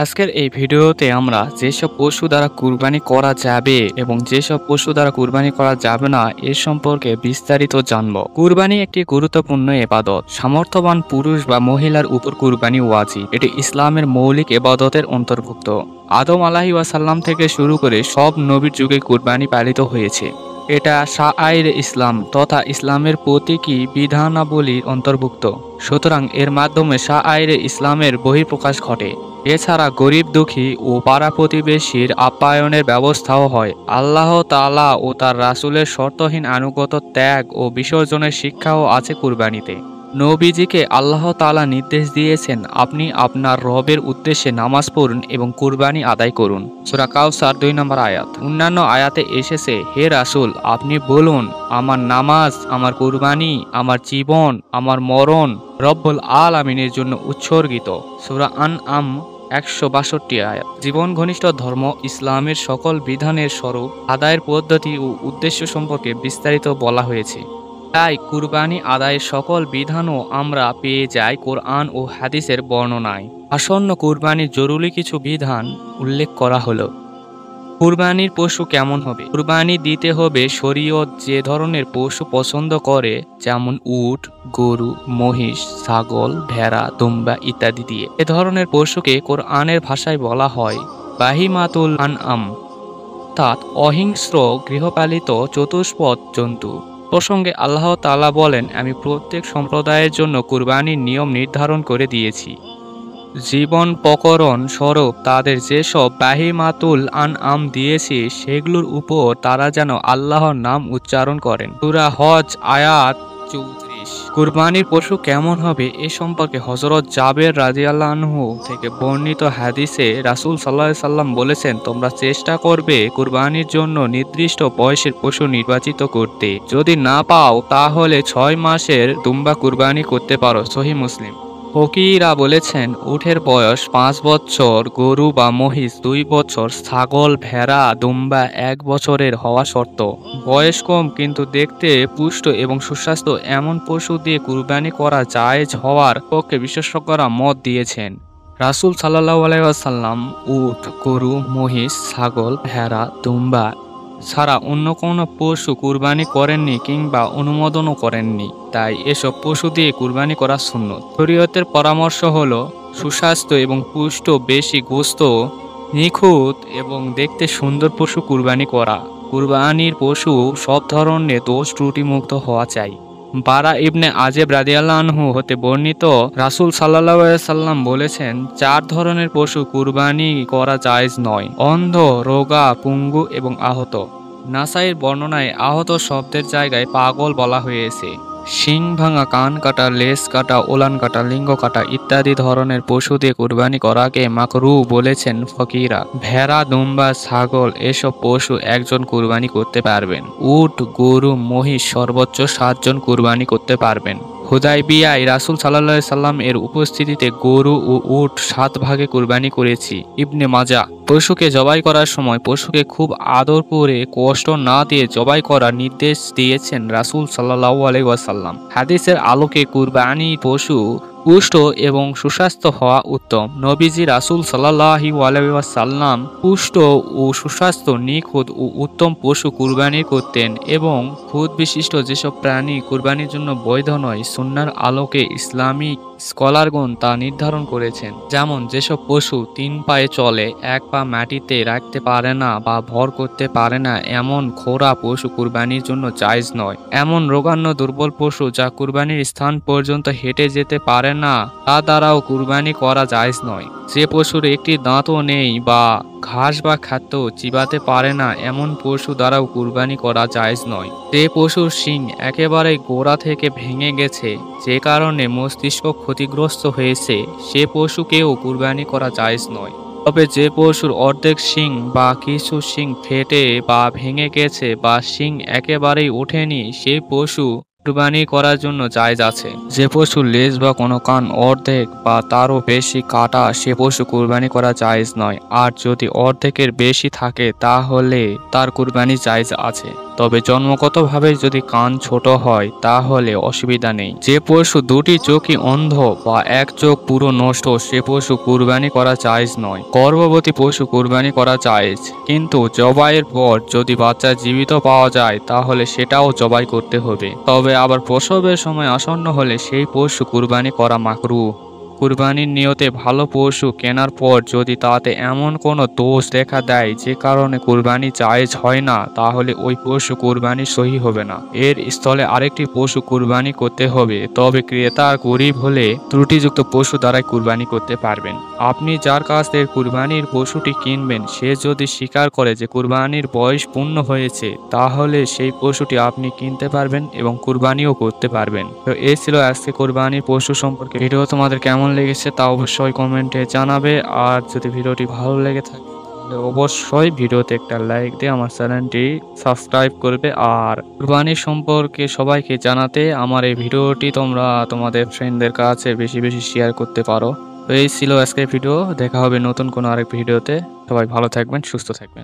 আজকের এই ভিডিওতে আমরা যেসব পশু দ্বারা কুরবানি করা যাবে এবং যেসব পশু দ্বারা কুরবানি করা যাবে না এ সম্পর্কে বিস্তারিত জানব। কুরবানি একটি গুরুত্বপূর্ণ ইবাদত। সামর্থ্যবান পুরুষ বা মহিলার উপর কুরবানি ওয়াজিব। এটি ইসলামের মৌলিক ইবাদতের অন্তর্ভুক্ত। আদম আলাইহিস সালাম থেকে শুরু করে সব নবীর যুগে কুরবানি পালিত হয়েছে। এটা শাআইর ইসলাম তথা ইসলামের প্রতীকী বিধানাবলীর অন্তর্ভুক্ত। সুতরাং এর মাধ্যমে শাআইর ইসলামের বহিঃপ্রকাশ ঘটে। এছাড়া গরিব দুঃখী ও পাড়া প্রতিবেশীর আপ্যায়নের ব্যবস্থাও হয়। আল্লাহ তাআলা ও তার রাসূলের শর্তহীন আনুগত্য ত্যাগ ও বিসর্জনের শিক্ষাও আছে কুরবানিতে। নবীজিকে আল্লাহ তাআলা নির্দেশ দিয়েছেন, আপনি আপনার রবের উদ্দেশ্যে নামাজ পড়ুন এবং কুরবানি আদায় করুন। সূরা কাউসার ২ নম্বর আয়াত। অন্যান্য আয়াতে এসেছে, হে রাসূল আপনি বলুন, আমার নামাজ, আমার কুরবানি, আমার জীবন, আমার মরণ রব্বুল আলামিনের জন্য উৎসর্গিত। সূরা আনআম ১৬২ আয়াত। জীবন ঘনিষ্ঠ ধর্ম ইসলামের সকল বিধানের স্বরূপ, আদায়ের পদ্ধতি ও উদ্দেশ্য সম্পর্কে বিস্তারিত বলা হয়েছে। তাই কুরবানি আদায়ের সকল বিধানও আমরা পেয়ে যাই কোরআন ও হাদিসের বর্ণনায়। আসন্ন কুরবানির জরুরি কিছু বিধান উল্লেখ করা হলো। কুরবানির পশু কেমন হবে? কুরবানি দিতে হবে শরীয়ত যে ধরনের পশু পছন্দ করে, যেমন উট, গরু, মহিষ, ছাগল, ভেড়া, দুম্বা ইত্যাদি দিয়ে। এ ধরনের পশুকে কোরআনের ভাষায় বলা হয় বাহিমাতুল আনআম, অর্থাৎ অহিংস্র গৃহপালিত চতুষ্পদ জন্তু। প্রসঙ্গে আল্লাহ তাআলা বলেন, আমি প্রত্যেক সম্প্রদায়ের জন্য কুরবানির নিয়ম নির্ধারণ করে দিয়েছি। জীবন প্রকরণ স্বরূপ তাদের যেসব বাহিমাতুল আনআম দিয়েছি সেগুলোর উপর তারা যেন আল্লাহর নাম উচ্চারণ করেন। সূরা হজ আয়াত ৩৪। কুরবানির পশু কেমন হবে এ সম্পর্কে হযরত জাবের রাদিয়াল্লাহু আনহু থেকে বর্ণিত হাদিসে রাসূল সাল্লাল্লাহু আলাইহি সাল্লাম বলেছেন, তোমরা চেষ্টা করবে কুরবানির জন্য নির্দিষ্ট বয়সের পশু নির্বাচিত করতে। যদি না পাও তাহলে ৬ মাসের দুম্বা কুরবানি করতে পারো। সহিহ মুসলিম। ফকিরা বলেছেন, উটের বয়স ৫ বছর, গরু বা মহিষ ২ বছর, ছাগল, ভেড়া, দুম্বা ১ বছরের হওয়া শর্ত। বয়স কম কিন্তু দেখতে পুষ্ট এবং সুস্বাস্থ্য এমন পশু দিয়ে কুরবানি করা জায়েজ হওয়ার পক্ষে বিশেষজ্ঞরা মত দিয়েছেন। রাসূল সাল্লাল্লাহু আলাইহি ওয়াসাল্লাম উট, গরু, মহিষ, ছাগল, ভেড়া, দুম্বা ছাড়া অন্য কোনো পশু কুরবানি করেননি কিংবা অনুমোদনও করেননি। তাই এসব পশু দিয়ে কুরবানি করা সুন্নত। শরীয়তের পরামর্শ হলো সুস্বাস্থ্য এবং পুষ্ট, বেশি গোশত, নিখুঁত এবং দেখতে সুন্দর পশু কুরবানি করা। কুরবানির পশু সব ধরনের দোষ ত্রুটি মুক্ত হওয়া চাই। বারা ইবনে আজেব রাদিয়াল্লাহু আনহু হতে বর্ণিত, রাসূল সাল্লাল্লাহু আলাইহি সাল্লাম বলেছেন, ৪ ধরনের পশু কুরবানি করা জায়েজ নয়: অন্ধ, রোগা, পঙ্গু এবং আহত। নাসাইর বর্ণনায় আহত শব্দের জায়গায় পাগল বলা হয়েছে। শিং ভাঙা, কান কাটা, লেজ কাটা, ওলান কাটা, লিঙ্গ কাটা ইত্যাদি ধরনের পশু দিয়ে কুরবানি করাকে মাকরুহ বলেছেন ফকিরা। ভেড়া, দুম্বা, ছাগল এসব পশু একজন কুরবানি করতে পারবেন। উট, গরু, মহিষ সর্বোচ্চ ৭ জন কুরবানি করতে পারবেন। হুদায়বিয়ায় রাসূল সাল্লাল্লাহু আলাইহি সাল্লাম এর উপস্থিতিতে গরু ও উট ৭ ভাগে কুরবানি করেছি। ইবনে মাজাহ। পশুকে জবাই করার সময় পশুকে খুব আদর করে কষ্ট না দিয়ে জবাই করার নির্দেশ দিয়েছেন রাসূল সাল্লাল্লাহু আলাইহি ওয়াসাল্লাম। হাদিসের আলোকে কুরবানি পশু পুষ্ট এবং সুস্বাস্থ্য হওয়া উত্তম। নবীজি রাসূল সাল্লাল্লাহু আলাইহি ওয়াসাল্লাম পুষ্ট ও সুস্বাস্থ্য, নিখুঁত ও উত্তম পশু কুরবানি করতেন এবং খুদ বিশিষ্ট যেসব প্রাণী কুরবানির জন্য বৈধ নয়, সুন্নাহর আলোকে ইসলামিক স্কলারগণ তা নির্ধারণ করেছেন। যেমন যেসব পশু ৩ পায়ে চলে, ১ পা মাটিতে রাখতে পারে না বা ভর করতে পারে না, এমন খোঁড়া পশু কুরবানির জন্য জায়েজ নয়। এমন রোগান্য দুর্বল পশু যা কুরবানির স্থান পর্যন্ত হেঁটে যেতে পারে না, তা দ্বারাও কুরবানি করা জায়েজ নয়। যে পশুর একটি দাঁতও নেই বা ঘাস বা খাদ্য চিবাতে পারে না, এমন পশু দ্বারাও কুরবানি করা জায়েজ নয়। যে পশুর শিং একেবারে গোড়া থেকে ভেঙে গেছে, যে কারণে মস্তিষ্ক ক্ষতিগ্রস্ত হয়েছে, সে পশুকেও কুরবানি করা জায়েজ নয়। তবে যে পশুর অর্ধেক শিং বা কিছু শিং ফেটে বা ভেঙে গেছে বা শিং একেবারেই ওঠেনি, সেই পশু কুরবানি করার জন্য জায়েজ আছে। যে পশুর লেজ বা কোনো কান অর্ধেক বা তারও বেশি কাটা সে পশু কুরবানি করা জায়েজ নয়। আর যদি অর্ধেকের বেশি থাকে তাহলে তার কুরবানি জায়েজ আছে। তবে জন্মগতভাবে যদি কান ছোট হয় তাহলে অসুবিধা নেই। যে পশু দুটি চোখই অন্ধ বা এক চোখ পুরো নষ্ট সে পশু কুরবানি করা জায়েজ নয়। গর্ভবতী পশু কুরবানি করা জায়েজ, কিন্তু জবাইয়ের পর যদি বাচ্চা জীবিত পাওয়া যায় তাহলে সেটাও জবাই করতে হবে। তবে আবার প্রসবের সময় আসন্ন হলে সেই পশু কুরবানি করা মাকরুহ। কুরবানির নিয়তে ভালো পশু কেনার পর যদি তাতে এমন কোনো দোষ দেখা দেয় যে কারণে কুরবানি জায়েজ হয় না, তাহলে ওই পশু কুরবানি সহি হবে না। এর স্থলে আরেকটি পশু কুরবানি করতে হবে। তবে ক্রেতা গরিব হলে ত্রুটিযুক্ত পশু দ্বারাই কুরবানি করতে পারবেন। আপনি যার কাছ থেকে কুরবানির পশুটি কিনবেন সে যদি স্বীকার করে যে কুরবানির বয়স পূর্ণ হয়েছে, তাহলে সেই পশুটি আপনি কিনতে পারবেন এবং কুরবানিও করতে পারবেন। তো এই ছিল আজকে কুরবানির পশু সম্পর্কে ভিডিও। তোমাদের কেমন লেগেছে তা অবশ্যই কমেন্টে জানাবে। আর যদি ভিডিওটি ভালো লেগে থাকে তাহলে অবশ্যই ভিডিওতে একটা লাইক দিয়ে আমার চ্যানেলটি সাবস্ক্রাইব করবে। আর কুরবানি সম্পর্কে সবাইকে জানাতে আমার এই ভিডিওটি তোমরা তোমাদের ফ্রেন্ডদের কাছে বেশি বেশি শেয়ার করতে পারো। তো এই ছিল আজকের ভিডিও। দেখা হবে নতুন কোনো আরেক ভিডিওতে। সবাই ভালো থাকবেন, সুস্থ থাকবেন।